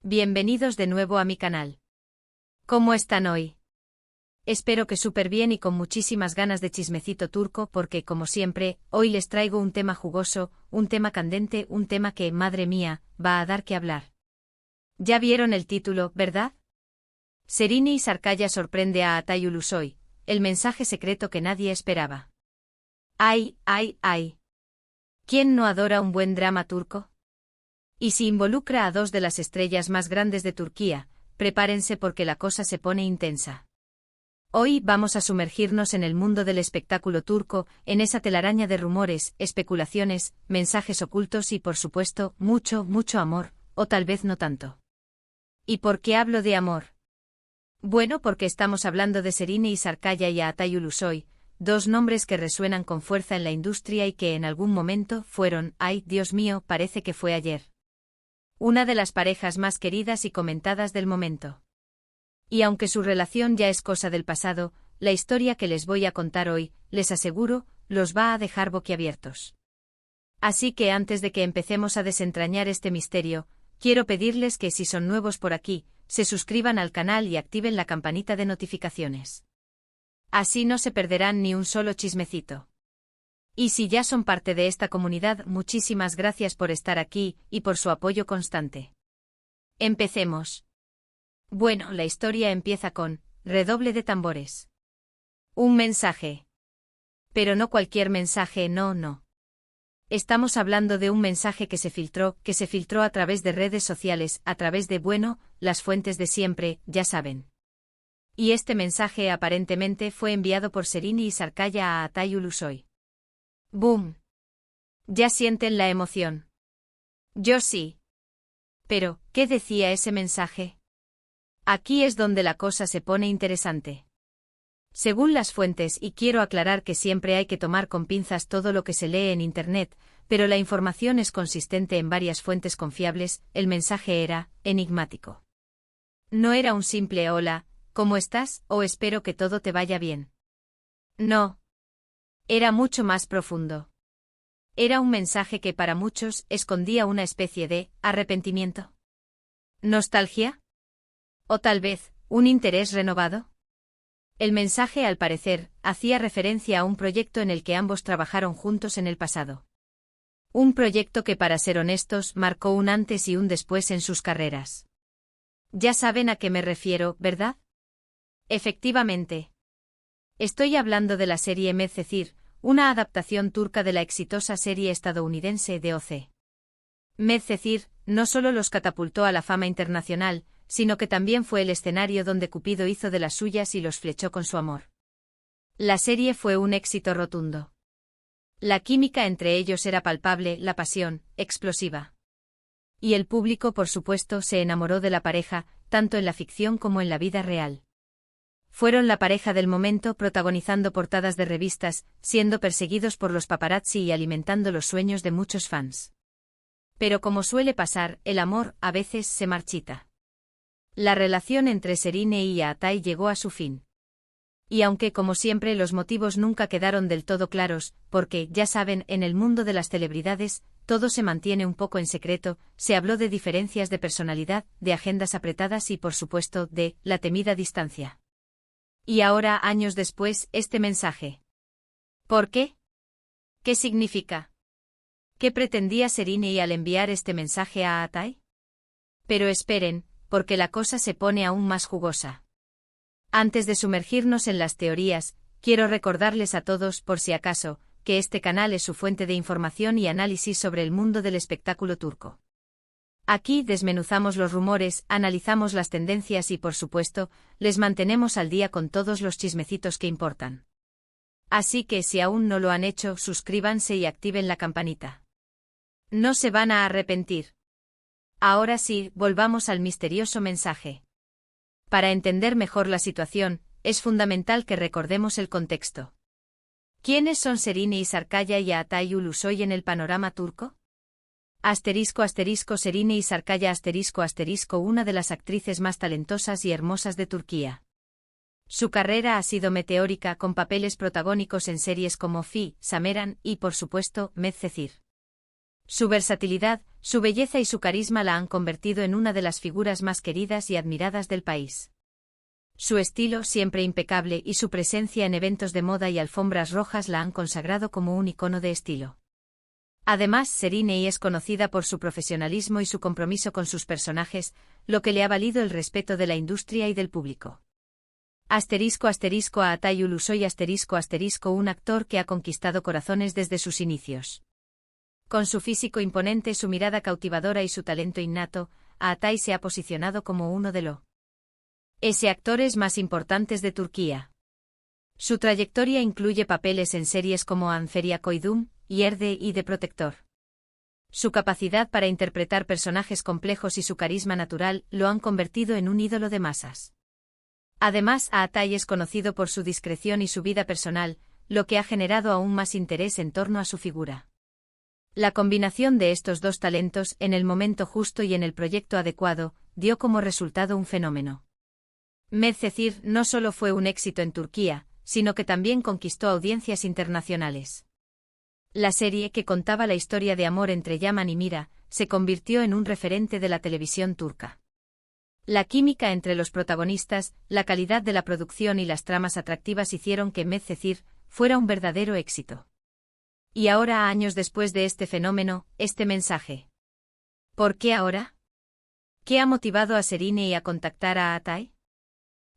Bienvenidos de nuevo a mi canal. ¿Cómo están hoy? Espero que súper bien y con muchísimas ganas de chismecito turco porque, como siempre, hoy les traigo un tema jugoso, un tema candente, un tema que, madre mía, va a dar que hablar. Ya vieron el título, ¿verdad? Serine Sarıkaya sorprende a Altay Ulusoy, el mensaje secreto que nadie esperaba. ¡Ay, ay, ay! ¿Quién no adora un buen drama turco? Y si involucra a dos de las estrellas más grandes de Turquía, prepárense porque la cosa se pone intensa. Hoy vamos a sumergirnos en el mundo del espectáculo turco, en esa telaraña de rumores, especulaciones, mensajes ocultos y por supuesto, mucho, mucho amor, o tal vez no tanto. ¿Y por qué hablo de amor? Bueno, porque estamos hablando de Serine Sarıkaya y Altay Ulusoy, dos nombres que resuenan con fuerza en la industria y que en algún momento fueron, ay, Dios mío, parece que fue ayer, una de las parejas más queridas y comentadas del momento. Y aunque su relación ya es cosa del pasado, la historia que les voy a contar hoy, les aseguro, los va a dejar boquiabiertos. Así que antes de que empecemos a desentrañar este misterio, quiero pedirles que si son nuevos por aquí, se suscriban al canal y activen la campanita de notificaciones. Así no se perderán ni un solo chismecito. Y si ya son parte de esta comunidad, muchísimas gracias por estar aquí y por su apoyo constante. Empecemos. Bueno, la historia empieza con redoble de tambores. Un mensaje. Pero no cualquier mensaje, no. Estamos hablando de un mensaje que se filtró a través de redes sociales, a través de, las fuentes de siempre, ya saben. Y este mensaje aparentemente fue enviado por Serine Sarıkaya a Altay Ulusoy. ¡Boom! ¿Ya sienten la emoción? Yo sí. Pero, ¿qué decía ese mensaje? Aquí es donde la cosa se pone interesante. Según las fuentes, y quiero aclarar que siempre hay que tomar con pinzas todo lo que se lee en Internet, pero la información es consistente en varias fuentes confiables, el mensaje era enigmático. No era un simple hola, ¿cómo estás? O espero que todo te vaya bien. No. Era mucho más profundo. Era un mensaje que para muchos escondía una especie de arrepentimiento. ¿Nostalgia? ¿O tal vez, un interés renovado? El mensaje, al parecer, hacía referencia a un proyecto en el que ambos trabajaron juntos en el pasado. Un proyecto que, para ser honestos, marcó un antes y un después en sus carreras. Ya saben a qué me refiero, ¿verdad? Efectivamente. Estoy hablando de la serie Medcezir, una adaptación turca de la exitosa serie estadounidense de O.C. Medcezir no solo los catapultó a la fama internacional, sino que también fue el escenario donde Cupido hizo de las suyas y los flechó con su amor. La serie fue un éxito rotundo. La química entre ellos era palpable, la pasión, explosiva. Y el público, por supuesto, se enamoró de la pareja, tanto en la ficción como en la vida real. Fueron la pareja del momento, protagonizando portadas de revistas, siendo perseguidos por los paparazzi y alimentando los sueños de muchos fans. Pero como suele pasar, el amor, a veces, se marchita. La relación entre Serine y Altay llegó a su fin. Y aunque, como siempre, los motivos nunca quedaron del todo claros, porque, ya saben, en el mundo de las celebridades, todo se mantiene un poco en secreto, se habló de diferencias de personalidad, de agendas apretadas y, por supuesto, de la temida distancia. Y ahora, años después, este mensaje. ¿Por qué? ¿Qué significa? ¿Qué pretendía Serine al enviar este mensaje a Altay? Pero esperen, porque la cosa se pone aún más jugosa. Antes de sumergirnos en las teorías, quiero recordarles a todos, por si acaso, que este canal es su fuente de información y análisis sobre el mundo del espectáculo turco. Aquí desmenuzamos los rumores, analizamos las tendencias y, por supuesto, les mantenemos al día con todos los chismecitos que importan. Así que si aún no lo han hecho, suscríbanse y activen la campanita. No se van a arrepentir. Ahora sí, volvamos al misterioso mensaje. Para entender mejor la situación, es fundamental que recordemos el contexto. ¿Quiénes son Serine Sarıkaya y Altay Ulusoy en el panorama turco? Serine Sarıkaya una de las actrices más talentosas y hermosas de Turquía. Su carrera ha sido meteórica, con papeles protagónicos en series como Fi, Sameran y, por supuesto, Medcezir. Su versatilidad, su belleza y su carisma la han convertido en una de las figuras más queridas y admiradas del país. Su estilo, siempre impecable, y su presencia en eventos de moda y alfombras rojas la han consagrado como un icono de estilo. Además, Serínei es conocida por su profesionalismo y su compromiso con sus personajes, lo que le ha valido el respeto de la industria y del público. **Aatay Ulusoy **, un actor que ha conquistado corazones desde sus inicios. Con su físico imponente, su mirada cautivadora y su talento innato, Aatay se ha posicionado como uno de los actores más importantes de Turquía. Su trayectoria incluye papeles en series como Anferia Koydum, Yerde y The Protector. Su capacidad para interpretar personajes complejos y su carisma natural lo han convertido en un ídolo de masas. Además, Aatay es conocido por su discreción y su vida personal, lo que ha generado aún más interés en torno a su figura. La combinación de estos dos talentos, en el momento justo y en el proyecto adecuado, dio como resultado un fenómeno. Medcezir no solo fue un éxito en Turquía, sino que también conquistó audiencias internacionales. La serie, que contaba la historia de amor entre Yaman y Mira, se convirtió en un referente de la televisión turca. La química entre los protagonistas, la calidad de la producción y las tramas atractivas hicieron que Medcezir fuera un verdadero éxito. Y ahora, años después de este fenómeno, este mensaje. ¿Por qué ahora? ¿Qué ha motivado a Serínei a contactar a Aatay?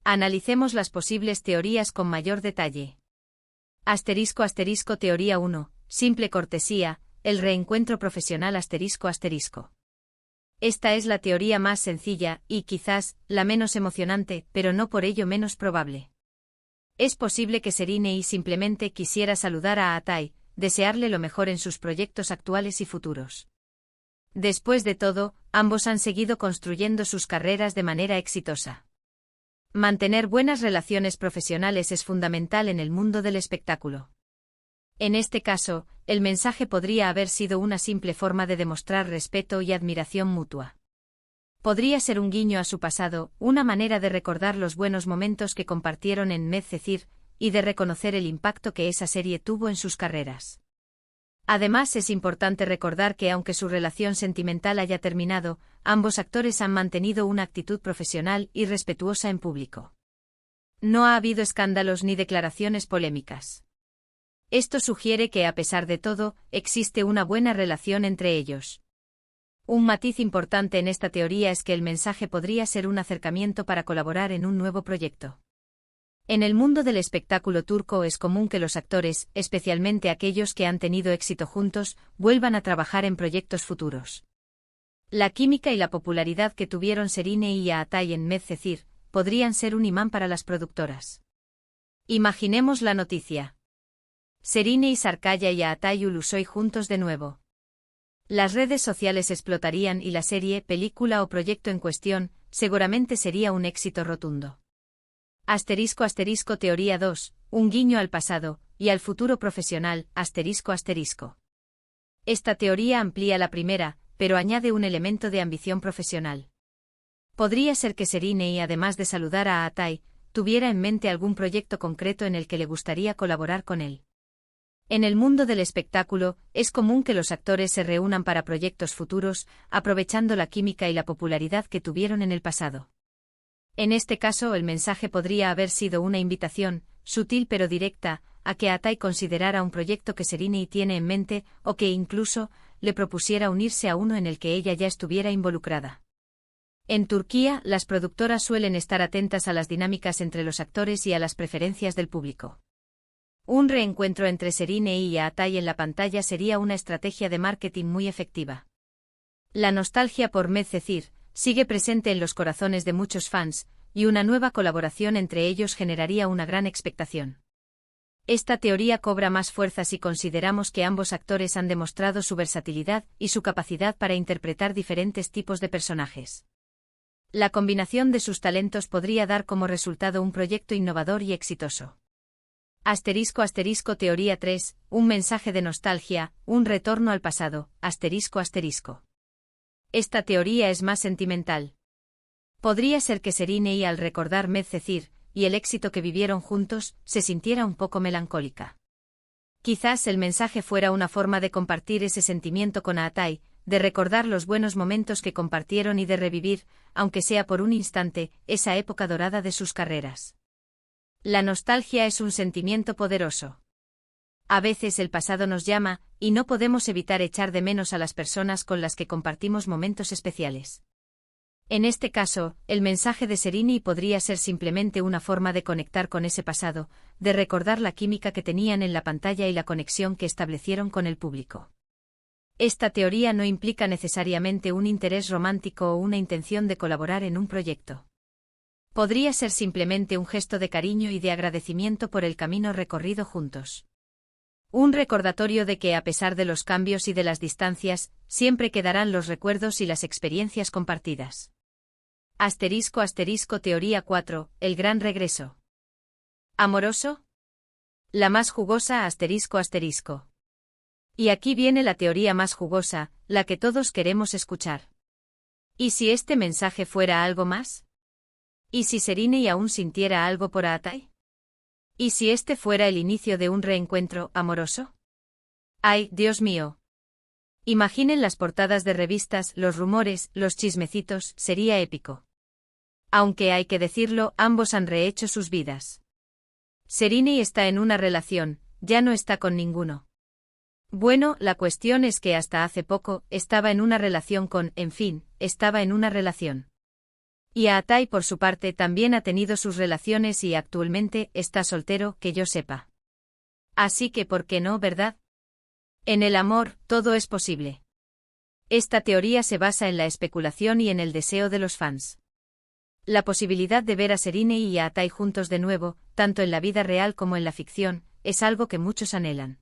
Analicemos las posibles teorías con mayor detalle. *** Teoría 1. Simple cortesía, el reencuentro profesional ***. Esta es la teoría más sencilla, y quizás, la menos emocionante, pero no por ello menos probable. Es posible que Serínei simplemente quisiera saludar a Aatay, desearle lo mejor en sus proyectos actuales y futuros. Después de todo, ambos han seguido construyendo sus carreras de manera exitosa. Mantener buenas relaciones profesionales es fundamental en el mundo del espectáculo. En este caso, el mensaje podría haber sido una simple forma de demostrar respeto y admiración mutua. Podría ser un guiño a su pasado, una manera de recordar los buenos momentos que compartieron en Medcezir, y de reconocer el impacto que esa serie tuvo en sus carreras. Además, es importante recordar que aunque su relación sentimental haya terminado, ambos actores han mantenido una actitud profesional y respetuosa en público. No ha habido escándalos ni declaraciones polémicas. Esto sugiere que, a pesar de todo, existe una buena relación entre ellos. Un matiz importante en esta teoría es que el mensaje podría ser un acercamiento para colaborar en un nuevo proyecto. En el mundo del espectáculo turco es común que los actores, especialmente aquellos que han tenido éxito juntos, vuelvan a trabajar en proyectos futuros. La química y la popularidad que tuvieron Serínei y Aatay en Medcezir podrían ser un imán para las productoras. Imaginemos la noticia. Serínei Sarıkaya y Aatay Ulusoy juntos de nuevo. Las redes sociales explotarían y la serie, película o proyecto en cuestión, seguramente sería un éxito rotundo. *** Teoría 2. Un guiño al pasado y al futuro profesional, ***. Esta teoría amplía la primera, pero añade un elemento de ambición profesional. Podría ser que Serínei, además de saludar a Aatay, tuviera en mente algún proyecto concreto en el que le gustaría colaborar con él. En el mundo del espectáculo, es común que los actores se reúnan para proyectos futuros, aprovechando la química y la popularidad que tuvieron en el pasado. En este caso, el mensaje podría haber sido una invitación, sutil pero directa, a que Aatay considerara un proyecto que Serínei tiene en mente, o que incluso le propusiera unirse a uno en el que ella ya estuviera involucrada. En Turquía, las productoras suelen estar atentas a las dinámicas entre los actores y a las preferencias del público. Un reencuentro entre Serínei y Aatay en la pantalla sería una estrategia de marketing muy efectiva. La nostalgia por Medcezir sigue presente en los corazones de muchos fans, y una nueva colaboración entre ellos generaría una gran expectación. Esta teoría cobra más fuerza si consideramos que ambos actores han demostrado su versatilidad y su capacidad para interpretar diferentes tipos de personajes. La combinación de sus talentos podría dar como resultado un proyecto innovador y exitoso. *** Teoría 3. Un mensaje de nostalgia, un retorno al pasado, ***. Esta teoría es más sentimental. Podría ser que Serínei, al recordar Medcezir y el éxito que vivieron juntos, se sintiera un poco melancólica. Quizás el mensaje fuera una forma de compartir ese sentimiento con Aatay, de recordar los buenos momentos que compartieron y de revivir, aunque sea por un instante, esa época dorada de sus carreras. La nostalgia es un sentimiento poderoso. A veces el pasado nos llama, y no podemos evitar echar de menos a las personas con las que compartimos momentos especiales. En este caso, el mensaje de Serini podría ser simplemente una forma de conectar con ese pasado, de recordar la química que tenían en la pantalla y la conexión que establecieron con el público. Esta teoría no implica necesariamente un interés romántico o una intención de colaborar en un proyecto. Podría ser simplemente un gesto de cariño y de agradecimiento por el camino recorrido juntos. Un recordatorio de que a pesar de los cambios y de las distancias, siempre quedarán los recuerdos y las experiencias compartidas. Teoría 4, el gran regreso. ¿Amoroso? La más jugosa ***. Y aquí viene la teoría más jugosa, la que todos queremos escuchar. ¿Y si este mensaje fuera algo más? ¿Y si Serini aún sintiera algo por Aatai? ¿Y si este fuera el inicio de un reencuentro amoroso? ¡Ay, Dios mío! Imaginen las portadas de revistas, los rumores, los chismecitos, sería épico. Aunque hay que decirlo, ambos han rehecho sus vidas. Serini está en una relación, ya no está con ninguno. Bueno, la cuestión es que hasta hace poco, estaba en una relación estaba en una relación. Y Aatai por su parte también ha tenido sus relaciones y actualmente está soltero, que yo sepa. Así que ¿por qué no, verdad? En el amor, todo es posible. Esta teoría se basa en la especulación y en el deseo de los fans. La posibilidad de ver a Serini y a Aatai juntos de nuevo, tanto en la vida real como en la ficción, es algo que muchos anhelan.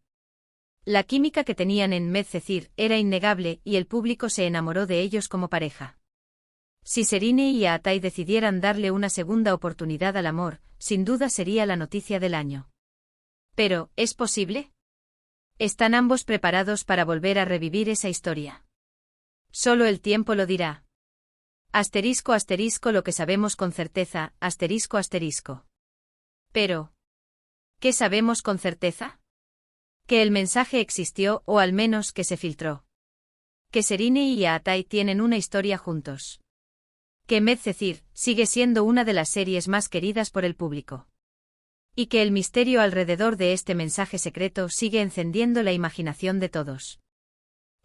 La química que tenían en Medcezir era innegable y el público se enamoró de ellos como pareja. Si Serini y Aatai decidieran darle una segunda oportunidad al amor, sin duda sería la noticia del año. Pero, ¿es posible? ¿Están ambos preparados para volver a revivir esa historia? Solo el tiempo lo dirá. Lo que sabemos con certeza, Pero, ¿qué sabemos con certeza? Que el mensaje existió o al menos que se filtró. Que Serini y Aatai tienen una historia juntos. Que Medcezir sigue siendo una de las series más queridas por el público. Y que el misterio alrededor de este mensaje secreto sigue encendiendo la imaginación de todos.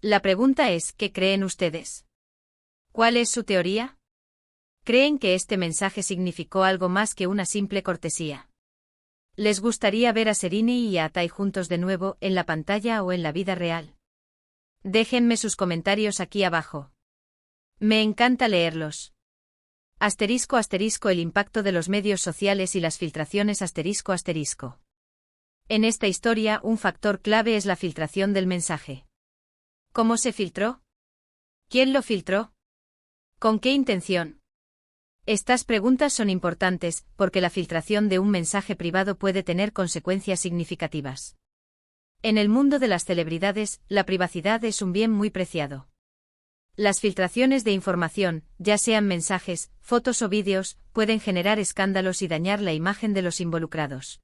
La pregunta es, ¿qué creen ustedes? ¿Cuál es su teoría? ¿Creen que este mensaje significó algo más que una simple cortesía? ¿Les gustaría ver a Serini y a Aatai juntos de nuevo, en la pantalla o en la vida real? Déjenme sus comentarios aquí abajo. Me encanta leerlos. El impacto de los medios sociales y las filtraciones ***. En esta historia, un factor clave es la filtración del mensaje. ¿Cómo se filtró? ¿Quién lo filtró? ¿Con qué intención? Estas preguntas son importantes, porque la filtración de un mensaje privado puede tener consecuencias significativas. En el mundo de las celebridades, la privacidad es un bien muy preciado. Las filtraciones de información, ya sean mensajes, fotos o vídeos, pueden generar escándalos y dañar la imagen de los involucrados.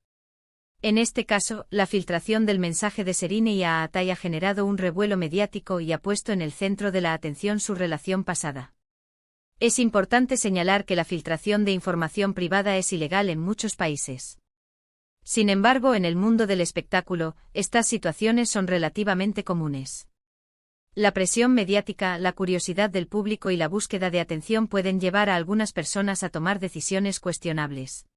En este caso, la filtración del mensaje de Serini y a Aatai ha generado un revuelo mediático y ha puesto en el centro de la atención su relación pasada. Es importante señalar que la filtración de información privada es ilegal en muchos países. Sin embargo, en el mundo del espectáculo, estas situaciones son relativamente comunes. La presión mediática, la curiosidad del público y la búsqueda de atención pueden llevar a algunas personas a tomar decisiones cuestionables.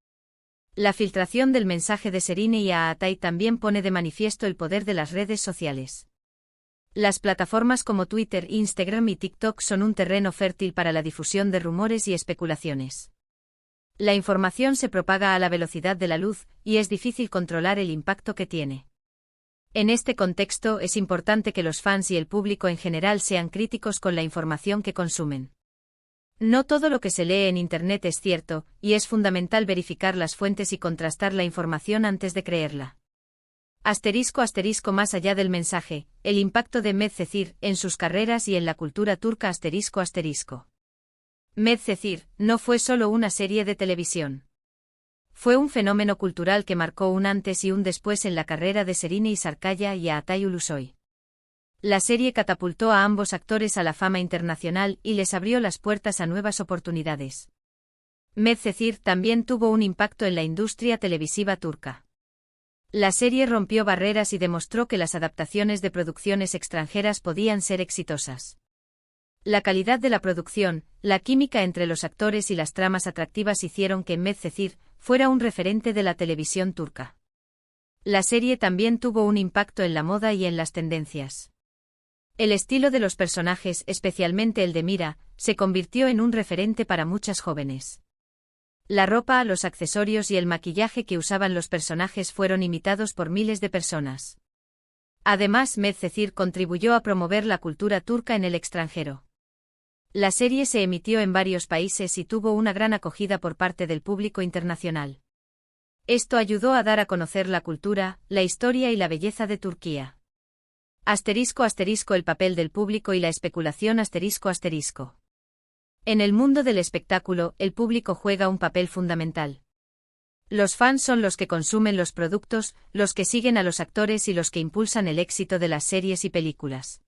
La filtración del mensaje de Serini y a Aatai también pone de manifiesto el poder de las redes sociales. Las plataformas como Twitter, Instagram y TikTok son un terreno fértil para la difusión de rumores y especulaciones. La información se propaga a la velocidad de la luz, y es difícil controlar el impacto que tiene. En este contexto es importante que los fans y el público en general sean críticos con la información que consumen. No todo lo que se lee en Internet es cierto, y es fundamental verificar las fuentes y contrastar la información antes de creerla. Más allá del mensaje, el impacto de Medcezir en sus carreras y en la cultura turca Medcezir no fue solo una serie de televisión. Fue un fenómeno cultural que marcó un antes y un después en la carrera de Serini Sarıkaya y Aatai Ulusoy. La serie catapultó a ambos actores a la fama internacional y les abrió las puertas a nuevas oportunidades. Medcezir también tuvo un impacto en la industria televisiva turca. La serie rompió barreras y demostró que las adaptaciones de producciones extranjeras podían ser exitosas. La calidad de la producción, la química entre los actores y las tramas atractivas hicieron que Medcezir fuera un referente de la televisión turca. La serie también tuvo un impacto en la moda y en las tendencias. El estilo de los personajes, especialmente el de Mira, se convirtió en un referente para muchas jóvenes. La ropa, los accesorios y el maquillaje que usaban los personajes fueron imitados por miles de personas. Además, Medcezir contribuyó a promover la cultura turca en el extranjero. La serie se emitió en varios países y tuvo una gran acogida por parte del público internacional. Esto ayudó a dar a conocer la cultura, la historia y la belleza de Turquía. *** El papel del público y la especulación ***. En el mundo del espectáculo, el público juega un papel fundamental. Los fans son los que consumen los productos, los que siguen a los actores y los que impulsan el éxito de las series y películas.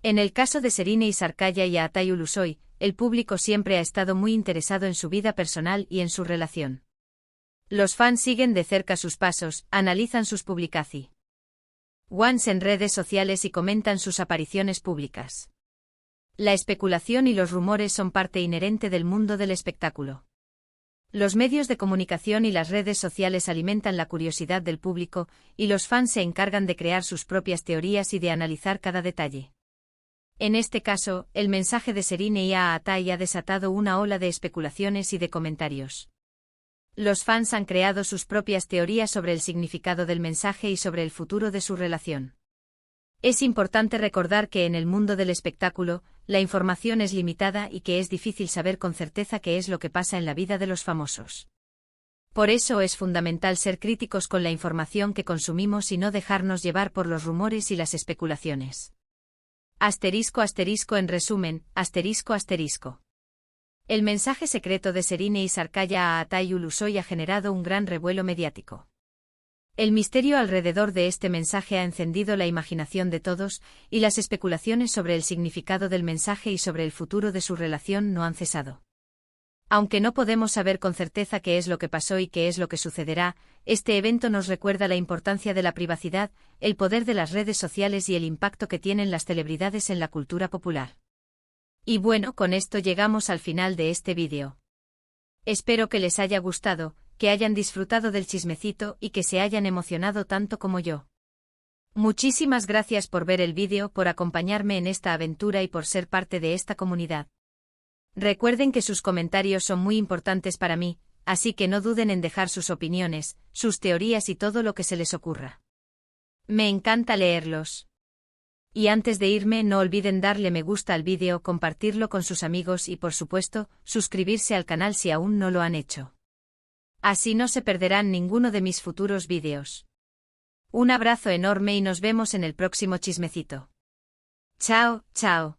En el caso de Serine Sarıkaya y Atay Ulusoy, el público siempre ha estado muy interesado en su vida personal y en su relación. Los fans siguen de cerca sus pasos, analizan sus publicaciones en redes sociales y comentan sus apariciones públicas. La especulación y los rumores son parte inherente del mundo del espectáculo. Los medios de comunicación y las redes sociales alimentan la curiosidad del público, y los fans se encargan de crear sus propias teorías y de analizar cada detalle. En este caso, el mensaje de Serine y Atay ha desatado una ola de especulaciones y de comentarios. Los fans han creado sus propias teorías sobre el significado del mensaje y sobre el futuro de su relación. Es importante recordar que en el mundo del espectáculo, la información es limitada y que es difícil saber con certeza qué es lo que pasa en la vida de los famosos. Por eso es fundamental ser críticos con la información que consumimos y no dejarnos llevar por los rumores y las especulaciones. En resumen, ***. El mensaje secreto de Serine Sarıkaya a Atay Ulusoy ha generado un gran revuelo mediático. El misterio alrededor de este mensaje ha encendido la imaginación de todos, y las especulaciones sobre el significado del mensaje y sobre el futuro de su relación no han cesado. Aunque no podemos saber con certeza qué es lo que pasó y qué es lo que sucederá, este evento nos recuerda la importancia de la privacidad, el poder de las redes sociales y el impacto que tienen las celebridades en la cultura popular. Y bueno, con esto llegamos al final de este vídeo. Espero que les haya gustado, que hayan disfrutado del chismecito y que se hayan emocionado tanto como yo. Muchísimas gracias por ver el vídeo, por acompañarme en esta aventura y por ser parte de esta comunidad. Recuerden que sus comentarios son muy importantes para mí, así que no duden en dejar sus opiniones, sus teorías y todo lo que se les ocurra. Me encanta leerlos. Y antes de irme, no olviden darle me gusta al vídeo, compartirlo con sus amigos y por supuesto, suscribirse al canal si aún no lo han hecho. Así no se perderán ninguno de mis futuros vídeos. Un abrazo enorme y nos vemos en el próximo chismecito. Chao, chao.